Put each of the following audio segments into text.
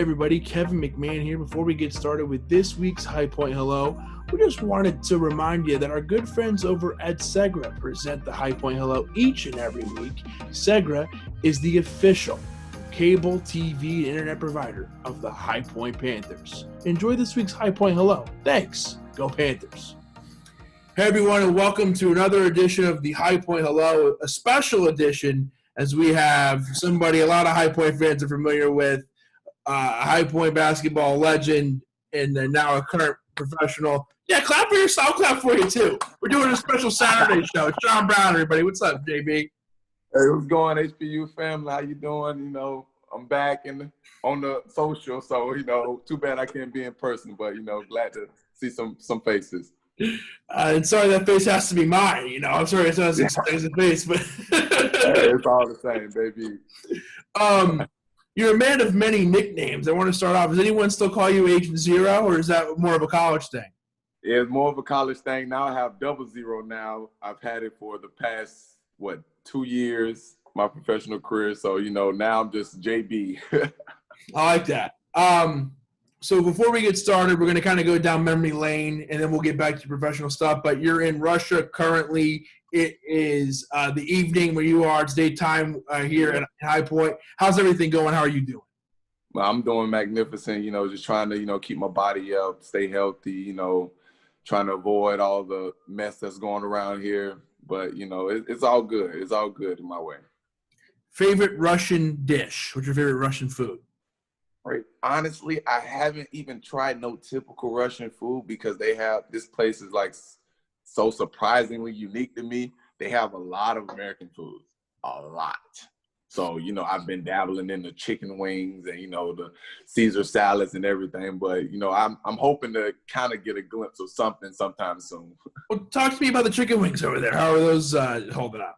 everybody, Kevin McMahon here. Before we get started with this week's High Point Hello, we just wanted to remind you that our good friends over at Segra present the High Point Hello each and every week. Segra is the official cable TV and internet provider of the High Point Panthers. Enjoy this week's High Point Hello. Thanks. Go Panthers. Hey everyone, and welcome to another edition of the High Point Hello, a special edition as we have somebody a lot of High Point fans are familiar with, a High Point basketball legend and now a current professional. Yeah, clap for yourself. I'll clap for you too. We're doing a special Saturday show. It's John Brown, everybody. What's up, JB? Hey, what's going on, HPU family? How you doing? I'm back on the social, so, too bad I can't be in person, but, glad to see some faces. And sorry that face has to be mine. I'm sorry it's not as exciting as a face, but it's all the same, baby. You're a man of many nicknames. I want to start off. Does anyone still call you Agent Zero, or is that more of a college thing? Yeah, it's more of a college thing. Now I have 00 now. I've had it for the past, 2 years, my professional career. So, now I'm just JB. I like that. So before we get started, we're going to kind of go down memory lane, and then we'll get back to professional stuff. But you're in Russia currently. It is the evening where you are. It's daytime here at High Point. How's everything going? How are you doing? Well, I'm doing magnificent, just trying to, keep my body up, stay healthy, trying to avoid all the mess that's going around here. But, it's all good. It's all good in my way. Favorite Russian dish? What's your favorite Russian food? Right. Honestly, I haven't even tried no typical Russian food because this place is like so surprisingly unique to me. They have a lot of American foods, a lot. So, I've been dabbling in the chicken wings and, the Caesar salads and everything. But, I'm hoping to kind of get a glimpse of something sometime soon. Well, talk to me about the chicken wings over there. How are those holding up?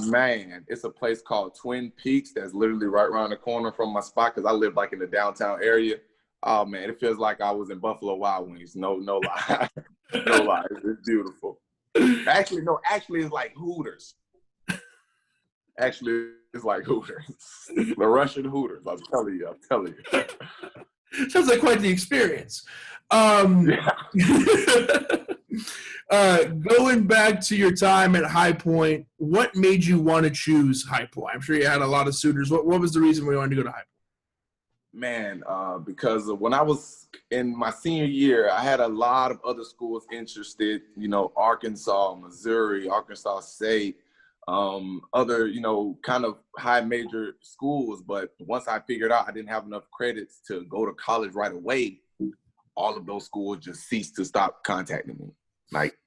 Man, it's a place called Twin Peaks that's literally right around the corner from my spot because I live like in the downtown area. Oh, man, it feels like I was in Buffalo Wild Wings. No lie. No lie. It's beautiful. Actually, it's like Hooters. Actually, it's like Hooters. The Russian Hooters. I'm telling you. Sounds like quite the experience. Going back to your time at High Point, what made you want to choose High Point? I'm sure you had a lot of suitors. What was the reason why you wanted to go to High Point? Man, because when I was in my senior year, I had a lot of other schools interested, Arkansas, Missouri, Arkansas State, other, kind of high major schools. But once I figured out I didn't have enough credits to go to college right away, all of those schools just ceased to stop contacting me. Like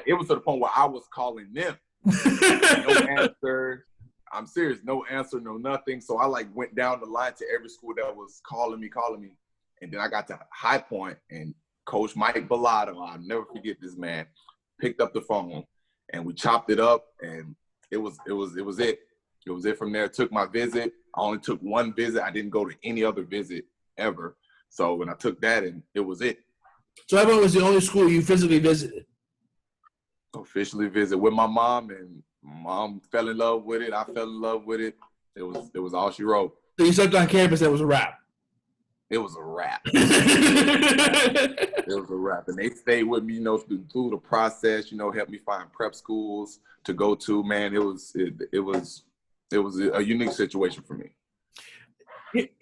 it was to the point where I was calling them. No answer. I'm serious. No answer, no nothing. So I went down the line to every school that was calling me. And then I got to High Point and Coach Mike Bellotto, I'll never forget this man, picked up the phone and we chopped it up and it was it. It was it from there. Took my visit. I only took one visit. I didn't go to any other visit ever. So when I took that and it was it. So High Point was the only school you physically visited? Officially visit with my mom, and mom fell in love with it. I fell in love with it. It was all she wrote. So you stepped on campus, that was a wrap? It was a wrap. It was a wrap. And they stayed with me, through the process, helped me find prep schools to go to. Man, it was a unique situation for me.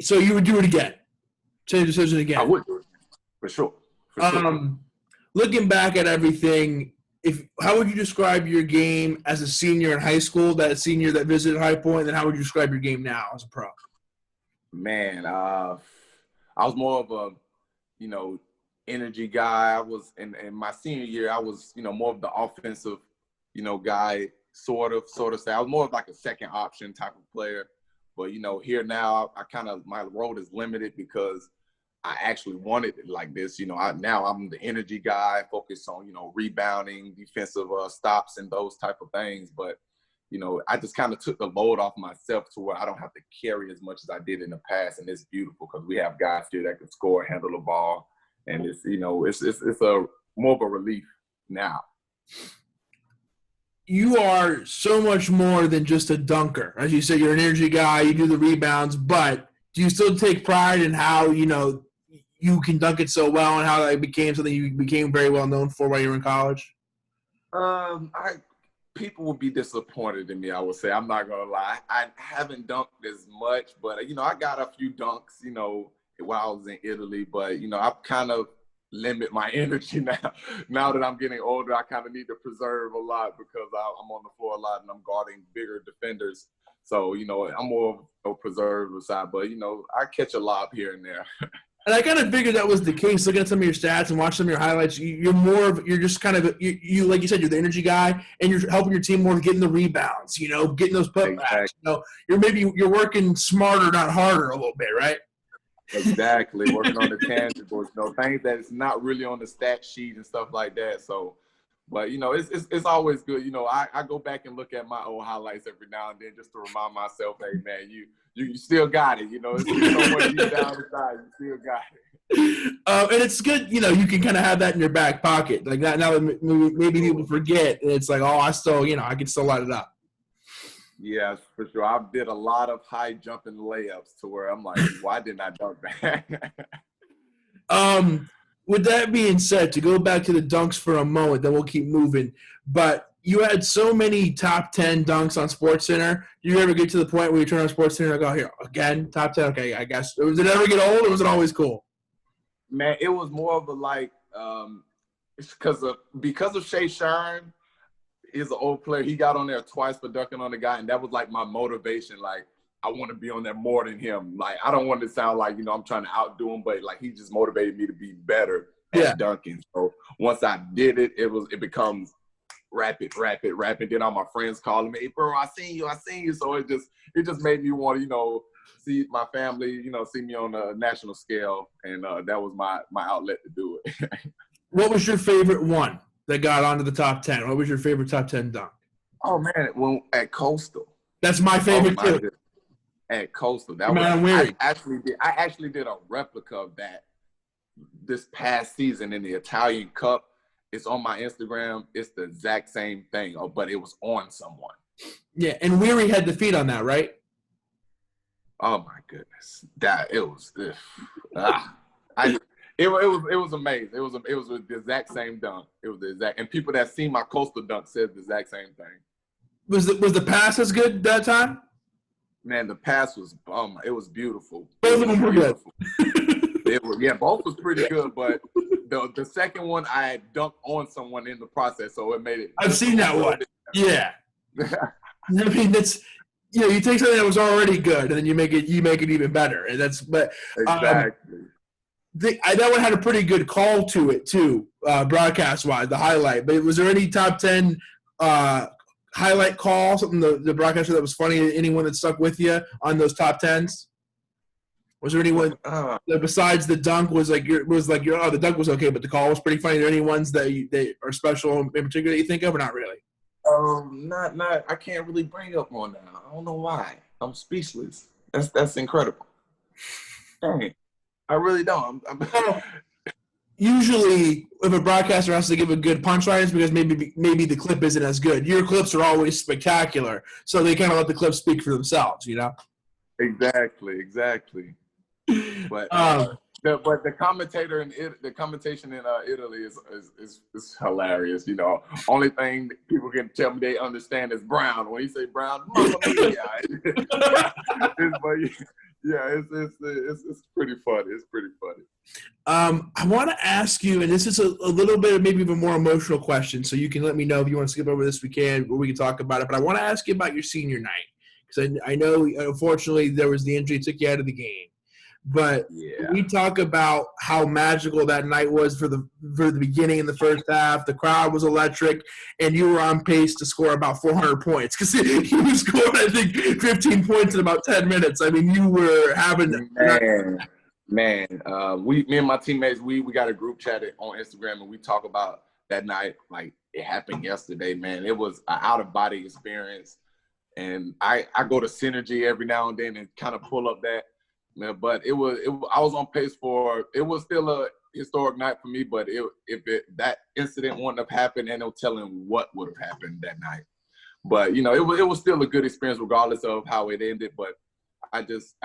So you would do it again? Change the decision again? I would do it, for sure. Looking back at everything, how would you describe your game as a senior in high school, that senior that visited High Point, and then how would you describe your game now as a pro? Man, I was more of a, energy guy. I was in my senior year, I was, more of the offensive, guy, sort of say. I was more of like a second option type of player. But, here now, my role is limited because I actually wanted it like this. Now I'm the energy guy, focused on, rebounding, defensive stops and those type of things. But, I just kind of took the load off myself to where I don't have to carry as much as I did in the past. And it's beautiful because we have guys here that can score, handle the ball. And it's, it's a more of a relief now. You are so much more than just a dunker. As you said, you're an energy guy, you do the rebounds, but do you still take pride in how, you can dunk it so well and how that became something you became very well known for while you were in college? I People would be disappointed in me, I would say. I'm not gonna lie. I haven't dunked as much, but I got a few dunks, while I was in Italy. But I've kind of limit my energy now. Now that I'm getting older, I kind of need to preserve a lot because I'm on the floor a lot and I'm guarding bigger defenders. So I'm more of a preservative side, but I catch a lob here and there. And I kind of figured that was the case. Looking at some of your stats and watching some of your highlights, you're just kind of you like you said, you're the energy guy, and you're helping your team more getting the rebounds, getting those putbacks. Exactly. You're working smarter, not harder, a little bit, right? Exactly, working on the tangibles, things that is not really on the stat sheet and stuff like that. So, but it's always good. I go back and look at my old highlights every now and then just to remind myself, hey man, you still got it. It's so much deep down inside, you still got it. And it's good, you can kind of have that in your back pocket, like that. Now that maybe people forget, and it's like, oh, I can still light it up. Yeah, for sure. I did a lot of high jumping layups to where I'm like, why didn't I dunk that? With that being said, to go back to the dunks for a moment, then we'll keep moving. But you had so many top 10 dunks on SportsCenter. Do you ever get to the point where you turn on SportsCenter and go, here, again, top 10? Okay, I guess. Did it ever get old, or was it always cool? Man, it was more of a because of Shay Shine. He's an old player. He got on there twice for dunking on the guy, and that was like my motivation. Like, I want to be on there more than him. Like, I don't want to sound like, I'm trying to outdo him, but like he just motivated me to be better at dunking. So once I did it, it becomes rapid. Then all my friends calling me, hey, bro, I seen you. So it just made me want to, see my family, see me on a national scale. And that was my outlet to do it. What was your favorite one that got onto the top 10? What was your favorite top 10 dunk? Oh man, at Coastal. That's my favorite too. At Coastal, I actually did a replica of that this past season in the Italian Cup. It's on my Instagram. It's the exact same thing, but it was on someone. Yeah, and Weary had the feet on that, right? Oh my goodness, it was amazing. It was the exact same dunk. It was the exact, and people that seen my Coastal dunk said the exact same thing. Was the pass as good that time? Man, the pass was it was beautiful. Both of them were good. Both was pretty good, but the second one I had dunked on someone in the process, so it made it. I've seen that one. Yeah. I mean, that's you take something that was already good and then you make it even better, and exactly. That one had a pretty good call to it too, broadcast wise, the highlight. But was there any top 10 highlight call, something the broadcaster that was funny? Anyone that stuck with you on those top 10s? Was there anyone that besides the dunk the dunk was okay, but the call was pretty funny? Are there any ones that are special in particular that you think of, or not really? Not. I can't really bring up one now. I don't know why. I'm speechless. That's incredible. Dang. I really don't. Usually, if a broadcaster has to give a good punchline, it's because maybe the clip isn't as good. Your clips are always spectacular, so they kind of let the clips speak for themselves, Exactly. But the commentation in Italy is hilarious. Only thing people can tell me they understand is Brown. When he say Brown, Mamma Mia. It's pretty funny. It's pretty funny. I want to ask you, and this is a little bit of maybe of a more emotional question, so you can let me know if you want to skip over this. We can, or we can talk about it. But I want to ask you about your senior night, because I know, unfortunately, there was the injury that took you out of the game. But we talk about how magical that night was for the beginning in the first half. The crowd was electric, and you were on pace to score about 400 points because you scored, I think, 15 points in about 10 minutes. I mean, you were having me and my teammates, we got a group chat on Instagram, and we talk about that night like it happened yesterday. Man, it was an out of body experience, and I go to Synergy every now and then and kind of pull up that. Man, but I was on pace for, it was still a historic night for me, but that incident wouldn't have happened, and no telling what would have happened that night. But, it was still a good experience regardless of how it ended. But I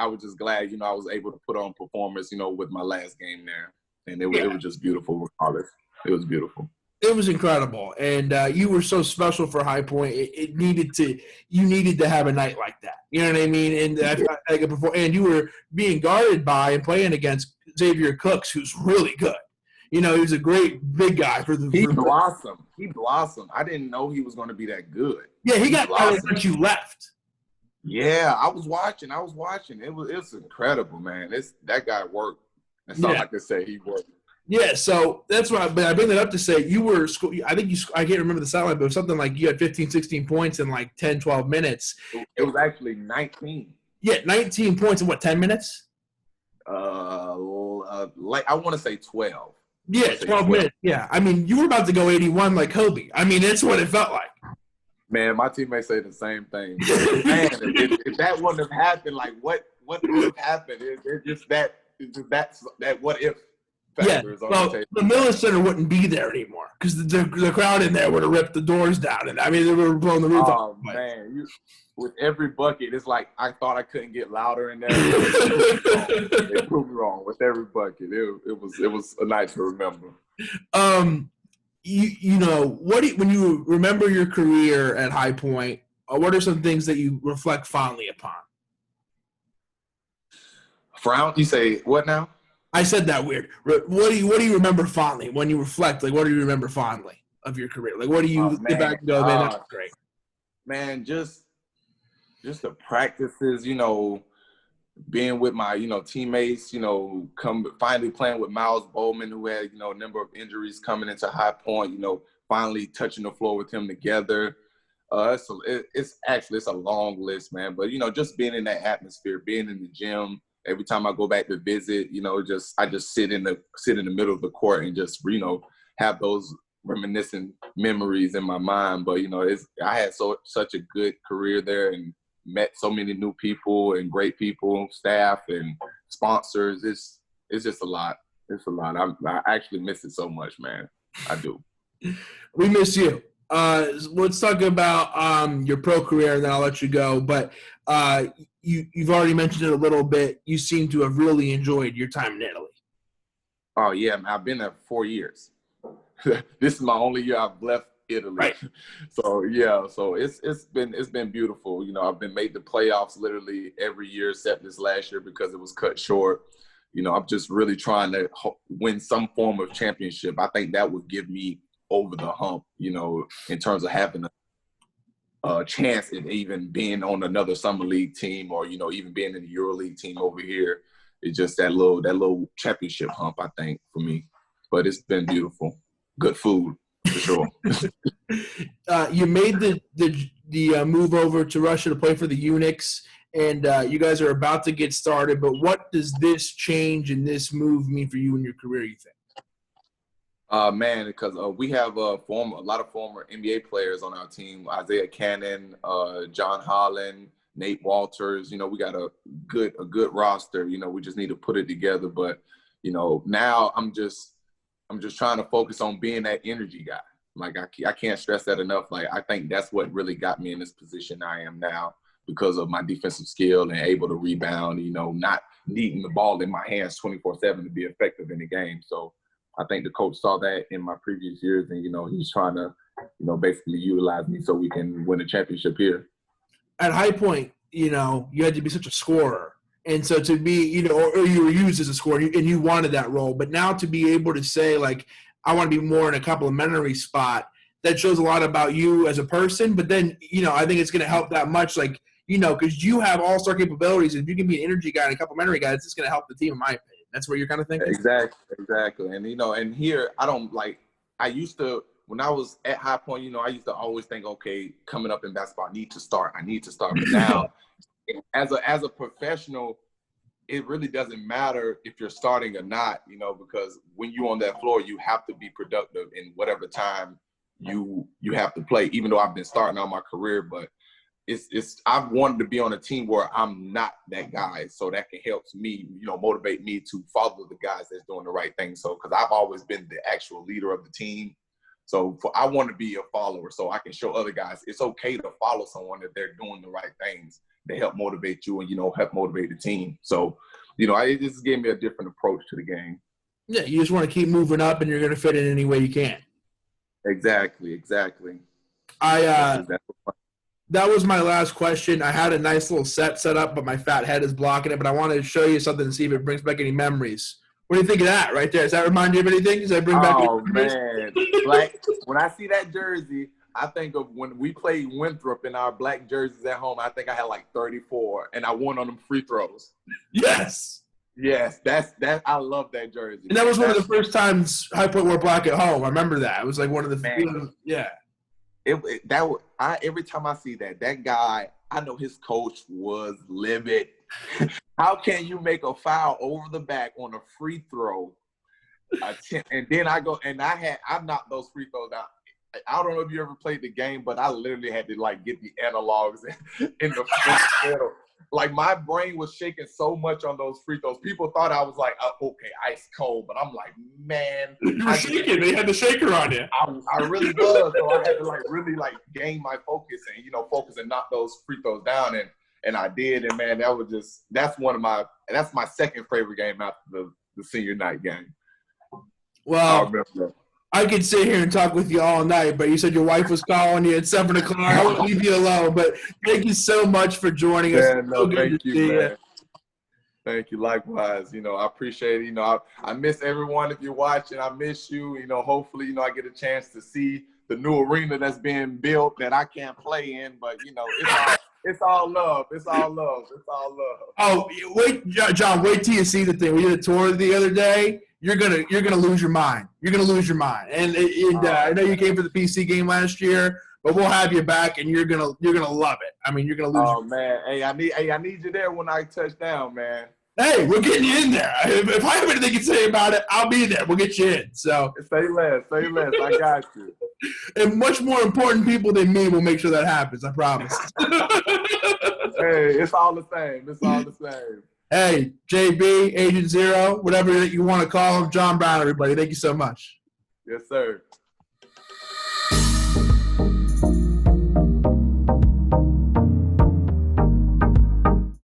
was just glad, I was able to put on performance, with my last game there. And it was just beautiful regardless. It was beautiful. It was incredible, and you were so special for High Point. You needed to have a night like that. You know what I mean? And and you were being guarded by and playing against Xavier Cooks, who's really good. He was a great big guy for the. He blossomed. He blossomed. I didn't know he was going to be that good. Yeah, he got better once you left. Yeah, I was watching. It was incredible, man. That guy worked. That's all I can say. He worked. Yeah, so that's why I bring that up to say you were – I can't remember the stat line, but it was something like you had 15, 16 points in like 10, 12 minutes. It was actually 19. Yeah, 19 points in what, 10 minutes? I want to say 12. Yeah, 12 minutes. Yeah, I mean, you were about to go 81 like Kobe. I mean, that's what it felt like. Man, my teammates say the same thing. Man, if that wouldn't have happened, like what would have happened? It's just that what if. Yeah, well, the Miller Center wouldn't be there anymore because the crowd in there would have ripped the doors down, and I mean they would have blown the roof off. Oh man, with every bucket, it's like I thought I couldn't get louder in there. They proved me wrong with every bucket. It was a night to remember. When you remember your career at High Point, what are some things that you reflect fondly upon? Frown? You say what now? I said that weird. What do you remember fondly when you reflect? Like, what do you remember fondly of your career? Like, what do you get back and go, man, that's great? Man, just the practices, being with my, teammates, finally playing with Miles Bowman, who had, a number of injuries coming into High Point, finally touching the floor with him together. It's a long list, man. But, just being in that atmosphere, being in the gym. Every time I go back to visit, I just sit in the middle of the court and just, have those reminiscent memories in my mind. But, I had such a good career there and met so many new people and great people, staff and sponsors. It's just a lot. It's a lot. I actually miss it so much, man. I do. We miss you. Let's talk about your pro career, and then I'll let you go. But you've already mentioned it a little bit. You seem to have really enjoyed your time in Italy. Oh yeah, I've been there for 4 years. This is my only year I've left Italy. Right. So yeah, so it's been beautiful. I've been made the playoffs literally every year except this last year because it was cut short. I'm just really trying to win some form of championship. I think that would give me over the hump, in terms of having a chance at even being on another summer league team or, even being in the EuroLeague team over here. It's just that little championship hump, I think, for me. But it's been beautiful. Good food, for sure. You made the move over to Russia to play for the Unics, and you guys are about to get started. But what does this change and this move mean for you in your career, you think? Man, because we have a lot of former NBA players on our team. Isaiah Cannon, John Holland, Nate Walters. We got a good roster. We just need to put it together. But now I'm just trying to focus on being that energy guy. Like I can't stress that enough. Like I think that's what really got me in this position I am now because of my defensive skill and able to rebound. Not needing the ball in my hands 24/7 to be effective in the game. So. I think the coach saw that in my previous years, and he's trying to, basically utilize me so we can win a championship here. At High Point, you had to be such a scorer, and so to be, or you were used as a scorer, and you wanted that role. But now to be able to say, like, I want to be more in a complimentary spot, that shows a lot about you as a person. But then, I think it's going to help that much, like, because you have all-star capabilities, and if you can be an energy guy and a complimentary guy, it's just going to help the team, in my opinion. That's what you're kind of thinking? Exactly. And, and here I used to, when I was at High Point, I used to always think, okay, coming up in basketball, I need to start. But now, as a professional, it really doesn't matter if you're starting or not, because when you're on that floor, you have to be productive in whatever time you have to play, even though I've been starting out my career, but I've wanted to be on a team where I'm not that guy, so that can help me, motivate me to follow the guys that's doing the right thing. So, because I've always been the actual leader of the team, so I want to be a follower, so I can show other guys it's okay to follow someone if they're doing the right things, they help motivate you and, help motivate the team. So, it just gave me a different approach to the game. Yeah, you just want to keep moving up, and you're going to fit in any way you can. Exactly. That was my last question. I had a nice little set up, but my fat head is blocking it. But I wanted to show you something and see if it brings back any memories. What do you think of that right there? Does that remind you of anything? Does that bring back any memories? Man. Like, when I see that jersey, I think of when we played Winthrop in our black jerseys at home. I think I had like 34, and I won on them free throws. Yes. Yes, that's I love that jersey. And that was one of the first times High Point wore black at home. I remember that. It was like one of the yeah. Every time I see that guy, I know his coach was livid. How can you make a foul over the back on a free throw? And then I knocked those free throws down. I don't know if you ever played the game, but I literally had to like get the analogs in the middle. Like, my brain was shaking so much on those free throws. People thought I was like, okay, ice cold. But I'm like, man. You were shaking. They had the shaker on you. I really was. So I had to really gain my focus and, focus and knock those free throws down. And I did. And, man, that's my second favorite game after the senior night game. Well, I could sit here and talk with you all night, but you said your wife was calling you at 7 o'clock. I won't leave you alone. But thank you so much for joining us. Thank you, man. Thank you. Likewise. I appreciate it. I miss everyone. If you're watching, I miss you. Hopefully, I get a chance to see the new arena that's being built that I can't play in. But, it's all love. It's all love. It's all love. Oh, wait, John, wait till you see the thing. We did a tour the other day. You're gonna lose your mind. You're gonna lose your mind. And I know you came for the PC game last year, but we'll have you back, and you're gonna love it. I mean, you're gonna lose. Oh man, I need you there when I touch down, man. Hey, we're getting you in there. If I have anything to say about it, I'll be there. We'll get you in. So say less. I got you. And much more important people than me will make sure that happens. I promise. Hey, it's all the same. Hey, JB, Agent Zero, whatever you want to call him, John Brown, everybody. Thank you so much. Yes, sir.